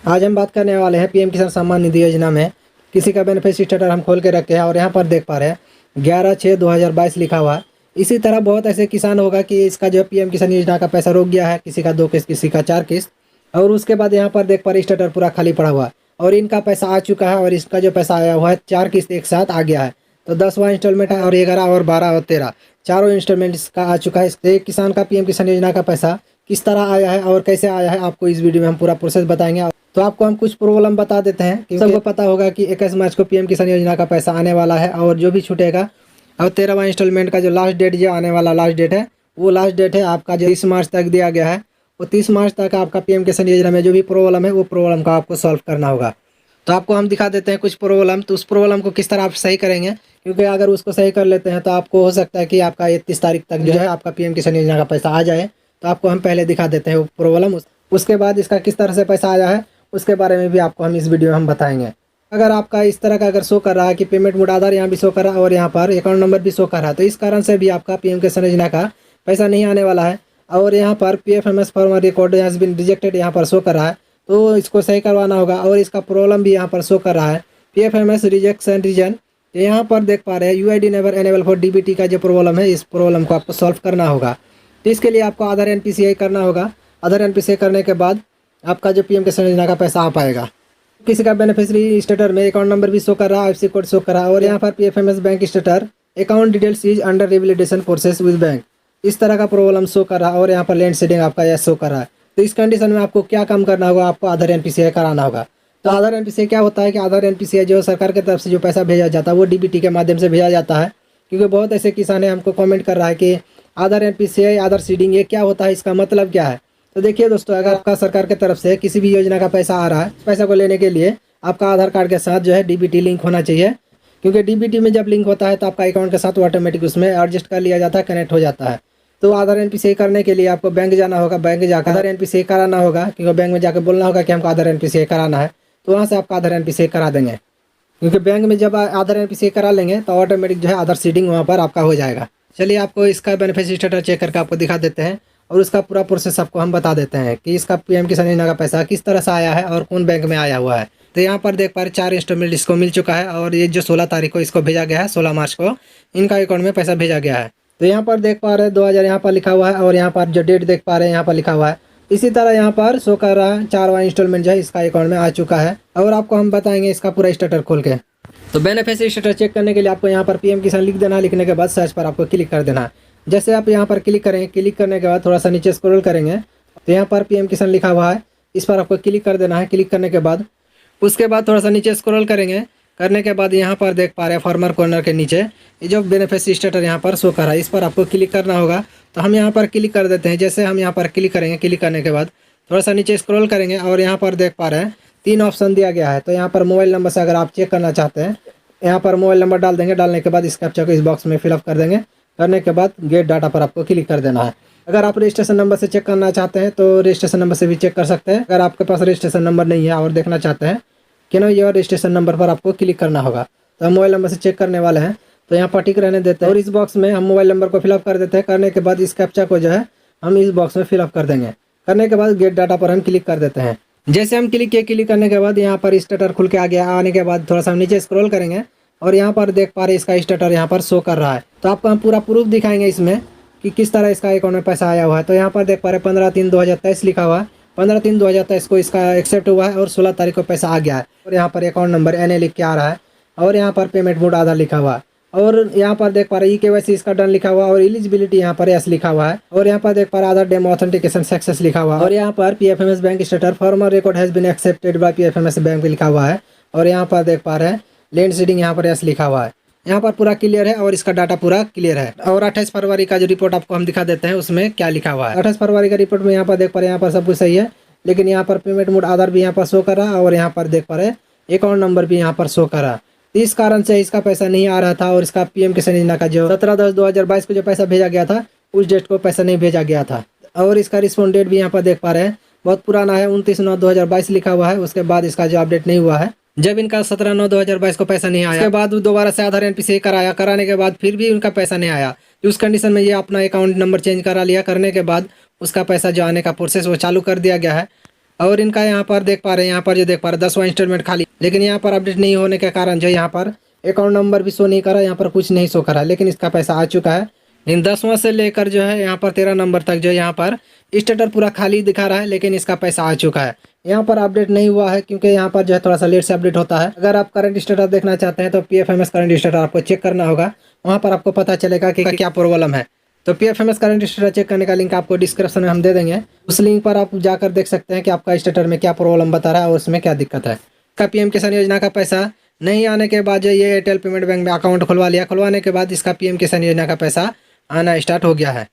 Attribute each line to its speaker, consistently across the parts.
Speaker 1: आज हम बात करने वाले हैं पीएम किसान सम्मान निधि योजना में किसी का बेनिफिशियरी स्टेटस हम खोल के रखे हैं और यहाँ पर देख पा रहे हैं 11/6/2022 लिखा हुआ है। इसी तरह बहुत ऐसे किसान होगा कि इसका जो पीएम किसान योजना का पैसा रुक गया है, किसी का 2 किस्त, किसी का 4 किस्त, और उसके बाद यहाँ पर देख पा रहे स्टेटस पूरा खाली पड़ा हुआ है और इनका पैसा आ चुका है और इसका जो पैसा आया हुआ है 4 किस्त एक साथ आ गया है। तो 10वां इंस्टॉलमेंट है और 11 और 12 और 13 चारों इंस्टॉलमेंट इसका आ चुका है। इससे किसान का पीएम किसान योजना का पैसा किस तरह आया है और कैसे आया है आपको इस वीडियो में हम पूरा प्रोसेस बताएंगे। तो आपको हम कुछ प्रॉब्लम बता देते हैं क्योंकि सबको पता होगा कि 21 मार्च को पीएम किसान योजना का पैसा आने वाला है और जो भी छूटेगा और 13वां इंस्टॉलमेंट का जो लास्ट डेट जो आने वाला लास्ट डेट है वो लास्ट डेट है आपका जो 30 मार्च तक दिया गया है। वो 30 मार्च तक आपका पीएम किसान योजना में जो भी प्रॉब्लम है वो प्रॉब्लम का आपको सॉल्व करना होगा। तो आपको हम दिखा देते हैं कुछ प्रॉब्लम, तो उस प्रॉब्लम को किस तरह आप सही करेंगे, क्योंकि अगर उसको सही कर लेते हैं तो आपको हो सकता है कि आपका 31 तारीख तक जो है आपका पीएम किसान योजना का पैसा आ जाए। तो आपको हम पहले दिखा देते हैं वो प्रॉब्लम, उसके बाद इसका किस तरह से पैसा आया है उसके बारे में भी आपको हम इस वीडियो में हम बताएंगे। अगर आपका इस तरह का अगर शो कर रहा है कि पेमेंट मोड आधार यहाँ भी शो कर रहा है और यहाँ पर अकाउंट नंबर भी शो कर रहा है, तो इस कारण से भी आपका पीएम किसान योजना का पैसा नहीं आने वाला है। और यहाँ पर PFMS farmer record has been rejected यहाँ पर शो कर रहा है, तो इसको सही करवाना होगा। और इसका प्रॉब्लम भी यहाँ पर शो कर रहा है PFMS रिजेक्शन रीजन। तो यहाँ पर देख पा रहे हैं UID never enable for DBT का जो प्रॉब्लम है, इस प्रॉब्लम को आपको सॉल्व करना होगा। तो इसके लिए आपको आधार NPCI करना होगा। आधार NPCI करने के बाद आपका जो पीएम किसान योजना का पैसा आ पाएगा। किसी का बेनिफिशियरी स्टेटस में अकाउंट नंबर भी शो कर रहा है, IFSC कोड शो कर रहा है और यहाँ पर PFMS bank status account details is under revalidation process with bank, इस तरह का प्रॉब्लम शो कर रहा है और यहाँ पर लैंड सीडिंग आपका यह शो कर रहा है। तो इस कंडीशन में आपको क्या काम करना होगा, आपको आधार NPCI कराना होगा। तो आधार NPCI क्या होता है कि आधार NPCI जो सरकार की तरफ से जो पैसा भेजा जाता है वो DBT के माध्यम से भेजा जाता है। क्योंकि बहुत ऐसे किसान है हमको कमेंट कर रहा है कि आधार NPCI आधार सीडिंग ये क्या होता है, इसका मतलब क्या है। तो देखिए दोस्तों, अगर आपका सरकार की तरफ से किसी भी योजना का पैसा आ रहा है, पैसा को लेने के लिए आपका आधार कार्ड के साथ जो है DBT लिंक होना चाहिए। क्योंकि DBT में जब लिंक होता है तो आपका अकाउंट के साथ ऑटोमेटिक उसमें एडजस्ट कर लिया जाता है, कनेक्ट हो जाता है। तो आधार NPCI करने के लिए आपको बैंक जाना होगा, बैंक जाकर आधार NPCI कराना होगा। क्योंकि बैंक में जाकर बोलना होगा कि हमको आधार NPCI कराना है, तो वहाँ से आपका आधार NPCI करा देंगे। क्योंकि बैंक में जब आधार NPCI करा लेंगे तो ऑटोमेटिक जो है आधार सीडिंग वहाँ पर आपका हो जाएगा। चलिए आपको इसका बेनिफिशियरी स्टेटस चेक करके आपको दिखा देते हैं और उसका पूरा प्रोसेस आपको हम बता देते हैं कि इसका पीएम किसान योजना का पैसा किस तरह से आया है और कौन बैंक में आया हुआ है। तो यहाँ पर देख पा रहे 4 इंस्टॉलमेंट इसको मिल चुका है और ये जो 16 तारीख को इसको भेजा गया है, 16 मार्च को इनका अकाउंट में पैसा भेजा गया है। तो यहाँ पर देख पा रहे हैं 2000 यहाँ पर लिखा हुआ है और यहाँ पर जो डेट देख पा रहे हैं यहाँ पर लिखा हुआ है। इसी तरह यहाँ पर शो कर रहा है 4वां इंस्टॉलमेंट जो है इसका अकाउंट में आ चुका है और आपको हम बताएंगे इसका पूरा स्टेटस खोल के। तो बेनिफिशियरी स्टेटस चेक करने के लिए आपको यहाँ पर पीएम किसान लिख देना है, लिखने के बाद सर्च पर आपको क्लिक कर देना है। जैसे आप यहाँ पर क्लिक करेंगे, क्लिक करने के बाद थोड़ा सा नीचे स्क्रॉल करेंगे तो यहाँ पर पीएम किसान लिखा हुआ है, इस पर आपको क्लिक कर देना है। क्लिक करने के बाद उसके बाद थोड़ा सा नीचे स्क्रॉल करेंगे, करने के बाद यहाँ पर देख पा रहे हैं फार्मर कॉर्नर के नीचे ये जो बेनिफिशियरी स्टेटस यहाँ पर शो कर रहा है, इस पर आपको क्लिक करना होगा। तो हम यहाँ पर क्लिक कर देते हैं। जैसे हम यहाँ पर क्लिक करेंगे, क्लिक करने के बाद थोड़ा सा नीचे स्क्रॉल करेंगे और यहाँ पर देख पा रहे हैं 3 ऑप्शन दिया गया है। तो यहाँ पर मोबाइल नंबर से अगर आप चेक करना चाहते हैं, यहाँ पर मोबाइल नंबर डाल देंगे, डालने के बाद इस कैप्चा को इस बॉक्स में फिलअप कर देंगे। करने के बाद गेट डाटा पर आपको क्लिक कर देना है। अगर आप रजिस्ट्रेशन नंबर से चेक करना चाहते हैं तो रजिस्ट्रेशन नंबर से भी चेक कर सकते हैं। अगर आपके पास रजिस्ट्रेशन नंबर नहीं है और देखना चाहते हैं कि ना, ये रजिस्ट्रेशन नंबर पर आपको क्लिक करना होगा। तो हम मोबाइल नंबर से चेक करने वाले हैं, तो यहाँ पर टिक रहने देते हैं और इस बॉक्स में हम मोबाइल नंबर को फिलअप कर देते हैं। करने के बाद इस कैप्चा को जो है हम इस बॉक्स में फिलअप कर देंगे। करने के बाद गेट डाटा पर हम क्लिक कर देते हैं। जैसे हम क्लिक किए, क्लिक करने के बाद यहाँ पर स्टेटस खुल के आ गया। आने के बाद थोड़ा सा हम नीचे स्क्रॉल करेंगे और यहाँ पर देख पा रहे इसका स्टेटस यहाँ पर शो कर रहा है। तो आपको हम पूरा प्रूफ दिखाएंगे इसमें कि किस तरह इसका अकाउंट में पैसा आया हुआ है। तो यहाँ पर देख पा रहे 15/3/2023 लिखा हुआ है। 15/3/2023 को इसका एक्सेप्ट हुआ है और 16 तारीख को पैसा आ गया है। और यहाँ पर अकाउंट नंबर NA लिख के आ रहा है और यहाँ पर पेमेंट मोड आधार लिखा हुआ है और यहाँ पर देख पा रहे EKYC इसका डन लिखा हुआ और एलिजिबिलिटी यहाँ पर यस लिखा हुआ है और यहाँ पर देख पा रहे आधार डेमो ऑथेंटिकेशन सक्सेस लिखा हुआ है और यहाँ पर PFMS bank status farmer record has been accepted by PFMS bank लिखा हुआ है और यहाँ पर देख पा रहे हैं लैंड सीडिंग यहाँ पर यस लिखा हुआ है। यहाँ पर पूरा क्लियर है और इसका डाटा पूरा क्लियर है। और 28 फरवरी का जो रिपोर्ट आपको हम दिखा देते हैं उसमें क्या लिखा हुआ है। 28 फरवरी का रिपोर्ट में यहाँ पर देख पा रहे हैं यहाँ पर सब कुछ सही है, लेकिन यहाँ पर पेमेंट मोड आधार भी यहाँ पर शो कर रहा है और यहाँ पर देख पा रहे अकाउंट नंबर भी यहाँ पर शो कर रहा है। इस कारण से इसका पैसा नहीं आ रहा था और इसका पीएम किसान योजना का जो 17/10/2022 को जो पैसा भेजा गया था उस डेट को पैसा नहीं भेजा गया था। और इसका रिस्पॉन्ड डेट भी यहाँ पर देख पा रहे हैं बहुत पुराना है, 29/9/2022 लिखा हुआ है। उसके बाद इसका जो अपडेट नहीं हुआ है, जब इनका 17/9/2022 को पैसा नहीं आया, उसके बाद दोबारा से आधार NPCI कराया, कराने के बाद फिर भी उनका पैसा नहीं आया। उस कंडीशन में ये अपना अकाउंट नंबर चेंज करा लिया, करने के बाद उसका पैसा जो आने का प्रोसेस वो चालू कर दिया गया है। और इनका यहाँ पर देख पा रहे हैं, यहाँ पर जो देख पा रहे हैं 10वां इंस्टॉलमेंट खाली, लेकिन यहाँ पर अपडेट नहीं होने के कारण जो यहाँ पर अकाउंट नंबर भी शो नहीं करा, यहाँ पर कुछ नहीं शो करा, लेकिन इसका पैसा आ चुका है। इन 10वां से लेकर जो है यहाँ पर 13 नंबर तक जो यहाँ पर स्टेटस पूरा खाली दिखा रहा है, लेकिन इसका पैसा आ चुका है। यहाँ पर अपडेट नहीं हुआ है क्योंकि यहाँ पर जो है थोड़ा सा लेट से अपडेट होता है। अगर आप करंट स्टेटस देखना चाहते हैं तो PFMS करंट स्टेटस आपको चेक करना होगा, वहाँ पर आपको पता चलेगा कि क्या प्रॉब्लम है। तो PFMS करंट स्टेटस चेक करने का लिंक आपको डिस्क्रिप्शन में हम दे देंगे, उस लिंक पर आप जाकर देख सकते हैं कि आपका स्टेटस में क्या प्रॉब्लम बता रहा है और उसमें क्या दिक्कत है। का PM किसान योजना का पैसा नहीं आने के बाद जो ये एयरटेल पेमेंट बैंक में अकाउंट खुलवा लिया, खुलवाने के बाद इसका PM किसान योजना का पैसा आना स्टार्ट हो गया है।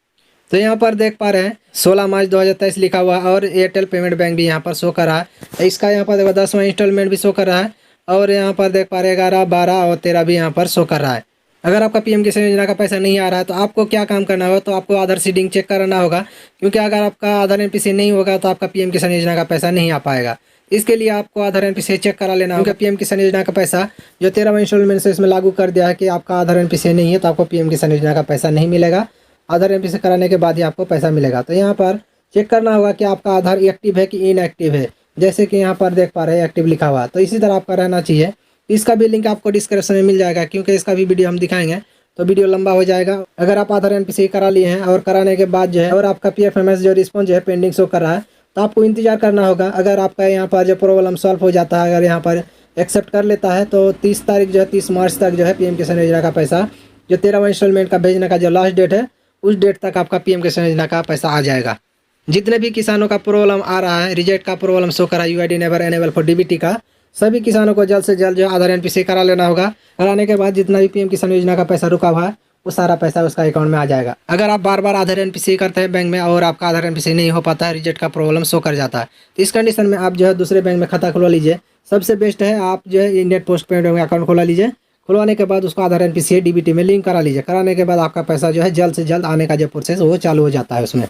Speaker 1: तो यहाँ पर देख पा रहे हैं 16 मार्च 2023 लिखा हुआ और एयरटेल पेमेंट बैंक भी यहाँ पर शो कर रहा है। इसका यहाँ पर देखो 10वां इंस्टॉलमेंट भी शो कर रहा है और यहाँ पर देख पा रहे 11, 12 और 13 भी यहाँ पर शो कर रहा है। अगर आपका PM किसान योजना का पैसा नहीं आ रहा है तो आपको क्या काम करना होगा, तो आपको आधार सीडिंग चेक कराना होगा, क्योंकि अगर आपका आधार NPC नहीं होगा तो आपका PM किसान योजना का पैसा नहीं आ पाएगा। इसके लिए आपको आधार NPC चेक करा लेना होगा। PM किसान योजना का पैसा जो 13वां इंस्टॉलमेंट से इसमें लागू कर दिया है कि आपका आधार NPC नहीं है तो आपको PM किसान योजना का पैसा नहीं मिलेगा। आधार NPC कराने के बाद ही आपको पैसा मिलेगा। तो यहाँ पर चेक करना होगा कि आपका आधार एक्टिव है कि इनएक्टिव है, जैसे कि यहाँ पर देख पा रहे हैं एक्टिव लिखा हुआ, तो इसी तरह आपका रहना चाहिए। इसका भी लिंक आपको डिस्क्रिप्शन में मिल जाएगा, क्योंकि इसका भी वीडियो हम दिखाएंगे तो वीडियो लंबा हो जाएगा। अगर आप आधार NPC करा लिए हैं और कराने के बाद जो है और आपका PFMS जो रिस्पॉन्स जो है पेंडिंग शो कर रहा है, तो आपको इंतजार करना होगा। अगर आपका यहाँ पर जो प्रॉब्लम सॉल्व हो जाता है, अगर यहाँ पर एक्सेप्ट कर लेता है, तो 30 तारीख जो है 30 मार्च तक जो है PM किसान योजना का पैसा जो 13वां इंस्टॉलमेंट का भेजने का जो लास्ट डेट है, उस डेट तक आपका PM किसान योजना का पैसा आ जाएगा। जितने भी किसानों का प्रॉब्लम आ रहा है, रिजेक्ट का प्रॉब्लम शो करा UID never enable for DBT का, सभी किसानों को जल्द से जल्द जो आधार NPC करा लेना होगा। कराने के बाद जितना भी PM किसान योजना का पैसा रुका हुआ है वो सारा पैसा उसका अकाउंट में आ जाएगा। अगर आप बार बार आधार NPC करते हैं बैंक में और आपका आधार NPC नहीं हो पाता है, रिजेक्ट का प्रॉब्लम शो कर जाता है, तो इस कंडीशन में आप जो है दूसरे बैंक में खाता खुलवा लीजिए। सबसे बेस्ट है आप जो है इंडियन पोस्ट पेमेंट बैंक में अकाउंट खुलवा लीजिए। खुलवाने के बाद उसको आधार NPC DBT में लिंक करा लीजिए। कराने के बाद आपका पैसा जो है जल्द से जल्द आने का जो प्रोसेस वो चालू हो जाता है उसमें।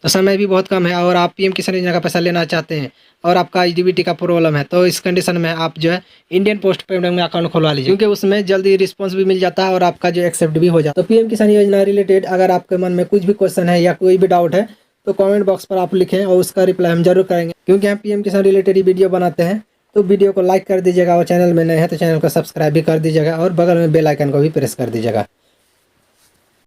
Speaker 1: तो समय भी बहुत कम है और आप PM किसान योजना का पैसा लेना चाहते हैं और आपका DBT का प्रॉब्लम है, तो इस कंडीशन में आप जो है इंडियन पोस्ट पेमेंट बैंक में अकाउंट खुलवा लीजिए, क्योंकि उसमें जल्दी रिस्पांस भी मिल जाता है और आपका जो एक्सेप्ट भी हो जाता है। तो PM किसान योजना रिलेटेड अगर आपके मन में कुछ भी क्वेश्चन है या कोई भी डाउट है तो कमेंट बॉक्स पर आप लिखें और उसका रिप्लाई हम जरूर करेंगे, क्योंकि हम PM किसान रिलेटेड ही वीडियो बनाते हैं। तो वीडियो को लाइक कर दीजिएगा और चैनल में नए हैं तो चैनल को सब्सक्राइब भी कर दीजिएगा और बगल में बेल आइकन को भी प्रेस कर दीजिएगा।